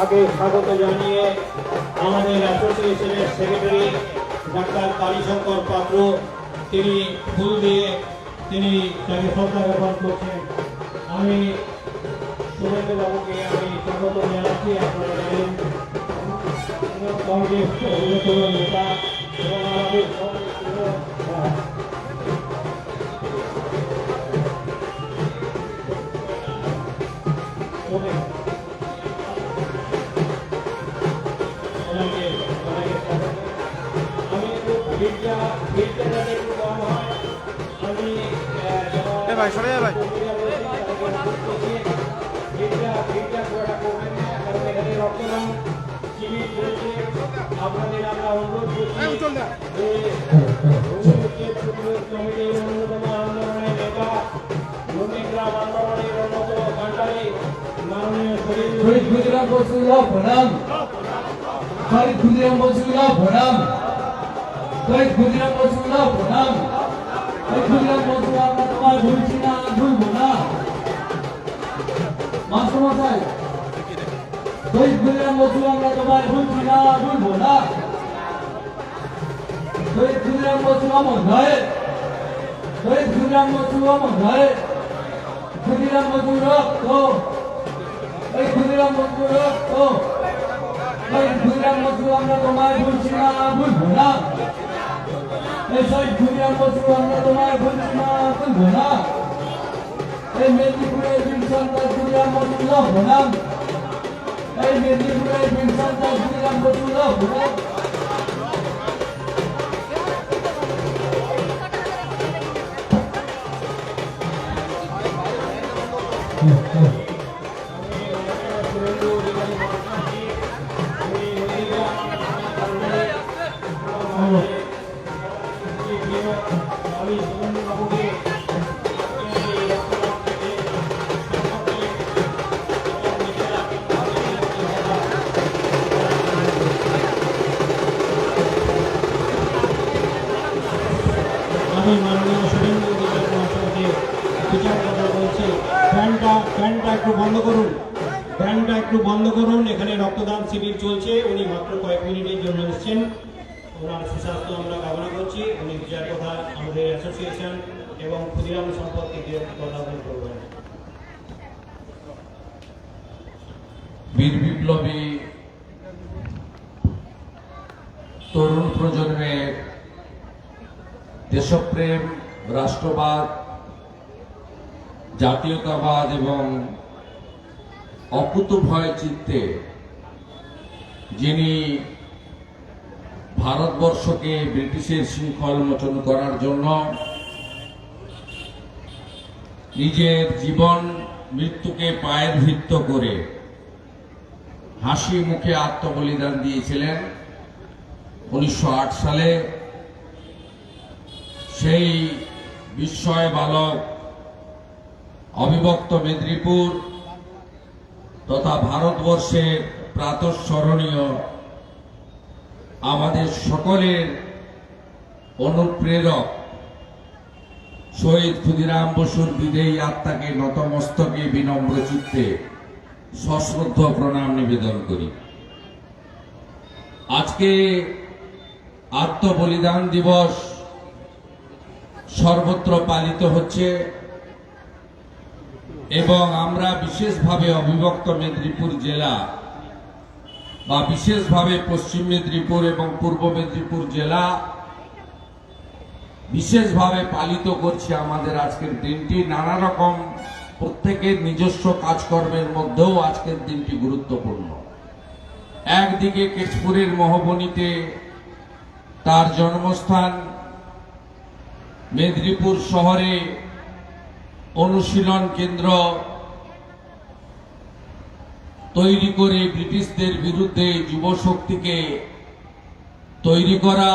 তাকে স্বাগত জানিয়ে আমাদের অ্যাসোসিয়েশনের সেক্রেটারি ডাক্তার কালীশঙ্কর পাত্র তিনি ফুল দিয়ে তিনি তাকে শ্রদ্ধা জ্ঞাপন করছেন। আমি শুভেন্দু বাবুকে আমি স্বাগত জানাচ্ছি। আপনারা জানেন কংগ্রেস অন্যতম নেতা এবং আমাদের ভাই সরে ভাই আপনাদের আমরা অনুরোধ করছি কমিটির অন্যতম আন্দোলনের নেতা নন্দীগ্রাম আন্দোলনের অন্যতম কান্ডারি মাননীয় শহীদ ক্ষুদিরাম বসুল্লাহ প্রণাম। শহীদ ক্ষুদিরাম বসুল্লাহ প্রণাম। শহীদ ক্ষুদিরাম বসুল্লাহ প্রণাম। শহীদ ক্ষুদিরাম বসু আমরা তোমায় ভুলছি না, ভুলবো না। মাস্টারমশাই, শহীদ ক্ষুদিরাম বসু আমরা তোমায় ভুলছি না, ভুলবো না। শহীদ ক্ষুদিরাম বসু অমর নয়। শহীদ ক্ষুদিরাম বসু অমর নয়। ক্ষুদিরাম বসু রক্ত, এই ক্ষুদিরাম বসু রক্ত, এই ক্ষুদিরাম বসু আমরা তোমায় ভুলছি না, ভুলবো না। এই শহীদ ক্ষুদিরাম বসু আমরা তোমায় ভুলছি না, ভুলবো না। এই মেদিনীপুরের বীর সন্তান ক্ষুদিরাম বসুল্লাহ প্রণাম। এই মেদিনীপুরের বীর সন্তান ক্ষুদিরাম বসুল্লাহ প্রণাম। আমি মাননীয় শুভেন্দু অধিকারী মহাশয়কে বিচার কথা বলছি। ফ্যানটা একটু বন্ধ করুন, ফ্যানটা একটু বন্ধ করুন। এখানে রক্তদান শিবির চলছে, উনি মাত্র কয়েক মিনিটের জন্য এসেছেন। ওনার সুস্বাস্থ্য আমরা কামনা করছি। উনি বিচার কথা আমাদের অ্যাসোসিয়েশন এবং ক্ষুদিরাম সম্পর্কে কথা বলবেন। বীর বিপ্লবী তরুণ প্রজন্মের দেশপ্রেম, রাষ্ট্রবাদ, জাতীয়তাবাদ এবং অকুতোভয় চিত্তে যিনি ভারতবর্ষকে ব্রিটিশের শৃঙ্খল মোচন করার জন্য নিজের জীবন মৃত্যুকে পায়ের ভিত্ত করে হাসি মুখে আত্মবলিদান দিয়েছিলেন 1908 সালে। সেই বিস্ময় বালক অবিভক্ত মেদিনীপুর তথা ভারতবর্ষের প্রাতঃস্মরণীয় আমাদের সকলের অনুপ্রেরক শহীদ ক্ষুদিরাম বসুর বিদেয়ী আত্মাকে নতমস্তকে বিনম্র চিত্তে সশ্রদ্ধ প্রণাম নিবেদন করি। আজকে আত্মবলিদান দিবস সর্বত্র পালিত হচ্ছে এবং আমরা বিশেষভাবে অবিভক্ত মেদিনীপুর জেলা বা বিশেষভাবে পশ্চিম মেদিনীপুর এবং পূর্ব মেদিনীপুর জেলা বিশেষভাবে পালিত করছি আমাদের আজকের দিনটি। নানা রকম প্রত্যেকের নিজস্ব কাজকর্মের মধ্যেও আজকের দিনটি গুরুত্বপূর্ণ। একদিকে কেশপুরের মহবনীতে তার জন্মস্থান, মেদিনীপুর শহরে অনুশীলন কেন্দ্র তৈরি করে ব্রিটিশদের বিরুদ্ধে যুব শক্তিকে তৈরি করা,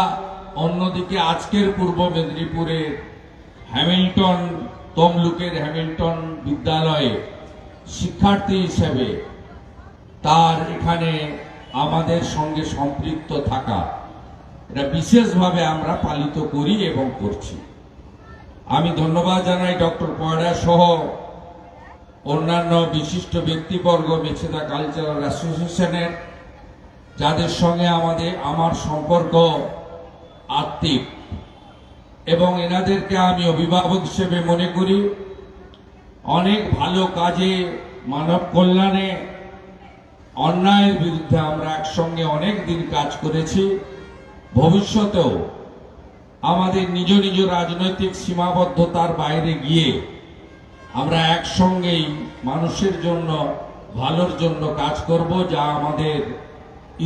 অন্যদিকে আজকের পূর্ব মেদিনীপুরের হ্যামিল্টন, তমলুকের হ্যামিল্টন বিদ্যালয়ে শিক্ষার্থী হিসেবে তার এখানে আমাদের সঙ্গে সম্পৃক্ত থাকা, এটা বিশেষভাবে আমরা পালিত করি এবং করছি। আমি ধন্যবাদ জানাই ডক্টর পয়রা সহ অন্যান্য বিশিষ্ট ব্যক্তিবর্গ মেছেদা কালচারাল অ্যাসোসিয়েশনের, যাদের সঙ্গে আমার সম্পর্ক আত্মিক, এবং এনাদেরকে আমি অভিভাবক হিসেবে মনে করি। অনেক ভালো কাজে, মানব কল্যাণে, অন্যায়ের বিরুদ্ধে আমরা একসঙ্গে অনেক দিন কাজ করেছি। ভবিষ্যতেও আমাদের নিজ নিজ রাজনৈতিক সীমাবদ্ধতার বাইরে গিয়ে আমরা একসঙ্গেই মানুষের জন্য, ভালোর জন্য কাজ করব, যা আমাদের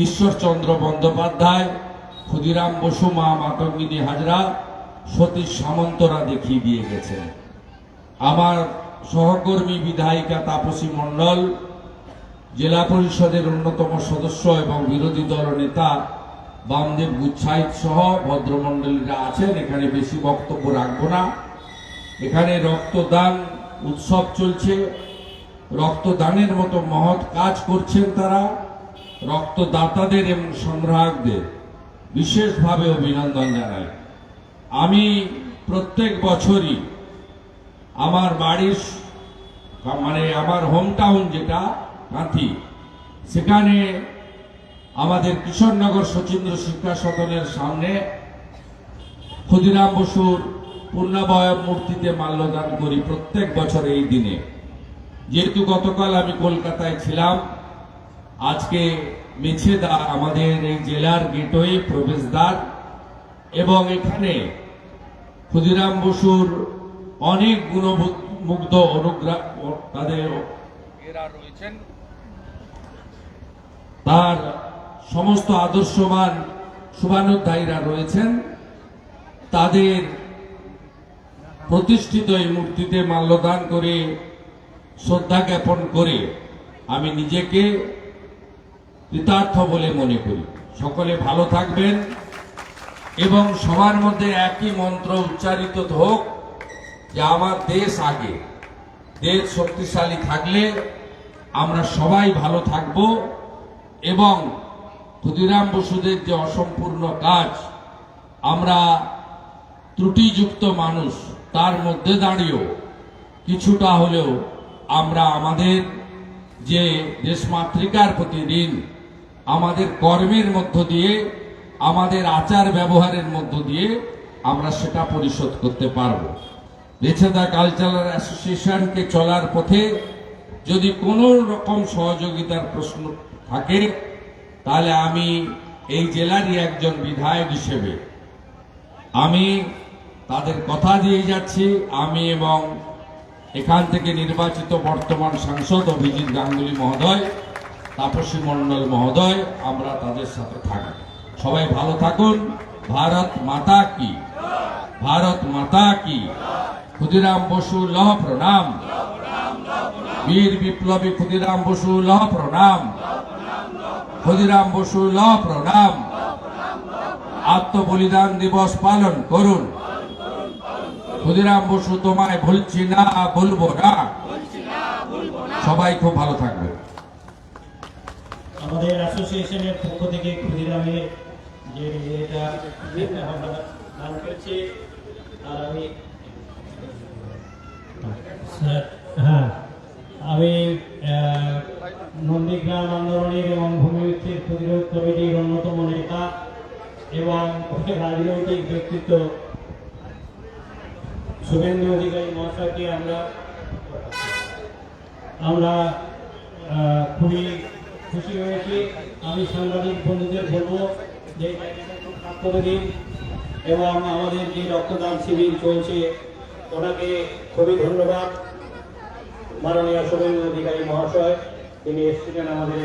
ঈশ্বরচন্দ্র বন্দ্যোপাধ্যায়, ক্ষুদিরাম বসু, মা মাতঙ্গিনী হাজরা, সতীশ সামন্তরা দেখিয়ে দিয়ে গেছেন। আমার সহকর্মী বিধায়িকা তাপসী মণ্ডল, জেলা পরিষদের অন্যতম সদস্য এবং বিরোধী দল নেতা বামদেব গুচ্ছাইত সহ ভদ্রমণ্ডলীরা আছেন। এখানে বেশি বক্তব্য রাখবো না। এখানে রক্তদান উৎসব চলছে, রক্তদানের মতো মহৎ কাজ করছেন তারা। রক্তদাতাদের এবং সংগ্রাহকদের বিশেষভাবে অভিনন্দন জানাই। আমি প্রত্যেক বছরই আমার বাড়ির, মানে আমার হোম টাউন যেটা কাঁথি, সেখানে আমাদের কিশোরনগর শচীন্দ্র শিক্ষা সদনের সামনে ক্ষুদিরাম বসুর পূর্ণাবয়ব মূর্তিতে মাল্যদান করি প্রত্যেক বছর এই দিনে। যেহেতু গতকাল আমি কলকাতায় ছিলাম, আজকে মেছেদা আমাদের এই জেলার গেটওয়ে, প্রবেশদ্বার, এবং এখানে ক্ষুদিরাম বসুর অনেক গুণমুগ্ধ তাদের রয়েছেন, তার সমস্ত আদর্শবান শুভানুধ্যায়ীরা রয়েছেন। তাদের প্রতিষ্ঠিত এই মূর্তিতে মাল্যদান করে শ্রদ্ধা জ্ঞাপন করে আমি নিজেকে কৃতার্থ বলে মনে করি। সকলে ভালো থাকবেন এবং সবার মধ্যে একই মন্ত্র উচ্চারিত হোক যে আমার দেশ আগে। দেশ শক্তিশালী থাকলে আমরা সবাই ভালো থাকব এবং ক্ষুদিরাম বসুদের যে অসম্পূর্ণ কাজ, আমরা ত্রুটিযুক্ত মানুষ, তার মধ্যে দাঁড়িয়েও কিছুটা হলেও আমরা আমাদের যে দেশমাতৃকার প্রতি ঋণ, আমাদের কর্মের মধ্য দিয়ে, আমাদের আচার ব্যবহারের মধ্য দিয়ে আমরা সেটা পরিশোধ করতে পারব। মেছেদা কালচারাল অ্যাসোসিয়েশনকে চলার পথে যদি কোনো রকম সহযোগিতার প্রশ্ন থাকে, তাহলে আমি এই জেলারই একজন বিধায়ক হিসেবে আমি তাদের কথা দিয়ে যাচ্ছি। আমি এবং এখান থেকে নির্বাচিত বর্তমান সাংসদ অভিজিৎ গাঙ্গুলি মহোদয়, তাপসী মণ্ডল মহোদয়, আমরা তাদের সাথে থাকি। সবাই ভালো থাকুন। ভারত মাতা কি, ভারত মাতা কি। ক্ষুদিরাম বসু লহ প্রণাম, বীর বিপ্লবী ক্ষুদিরাম বসু লহ প্রণাম, ক্ষুদিরাম বসু লহ প্রণাম। আত্মবলিদান দিবস পালন করুন। ক্ষুদিরাম বসু তোমায় ভুলছি না, ভুলবো না। সবাই খুব ভালো থাকবে। আমাদের অ্যাসোসিয়েশনের পক্ষ থেকে ক্ষুদিরামের যে এটা আমরা দান করছি, আর আমি নন্দীগ্রাম আন্দোলনের এবং ভূমিবিচ্ছেদ প্রতিরোধ কমিটির অন্যতম নেতা এবং রাজনৈতিক ব্যক্তিত্ব শুভেন্দু অধিকারী মহাশয়কে আমরা খুবই খুশি হয়েছি। আমি সাংবাদিক বন্ধুদের বলবো যে করে দিন এবং আমাদের যে রক্তদান শিবির চলছে ওনাকে খুবই ধন্যবাদ। মাননীয় শুভেন্দু অধিকারী মহাশয়, তিনি এসেছিলেন আমাদের